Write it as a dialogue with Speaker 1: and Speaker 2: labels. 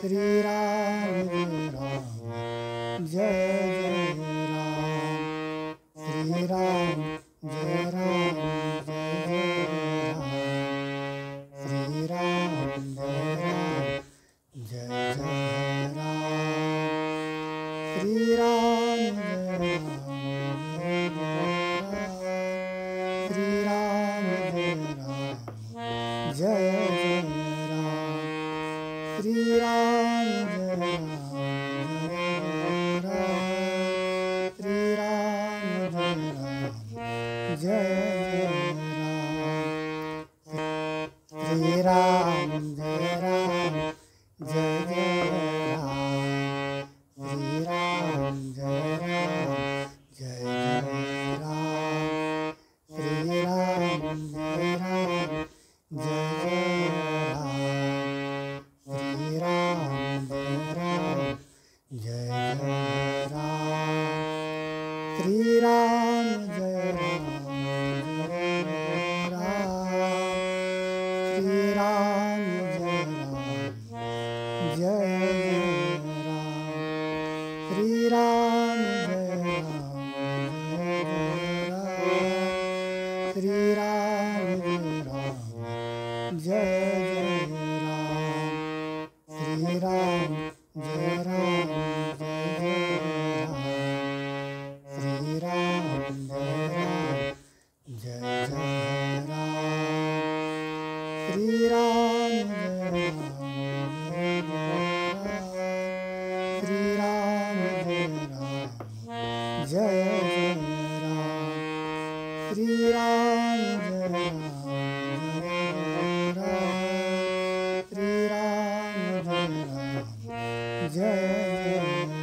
Speaker 1: Shri Ram Jai Ram Shri Ram Jai Ram Shri Ram Jai Ram Shri Ram Shri Ram Jai Ram Shri Ram Shri Ram Jai Shri Ram Jai Ram Jai Ram Shri Ram Jai Ram Jai Ram Shri Ram Jai Ram Jai Ram Shri Ram Jai Ram Jai Ram Shri Ram Jai Ram Shri Ram Jai Ram Shri Ram Jai Ram Shri Ram Jai Ram Shri Ram Jai Ram Shri Ram Jai Ram Shri Ram Shri Ram Jai Ram Shri Ram Shri Ram Jai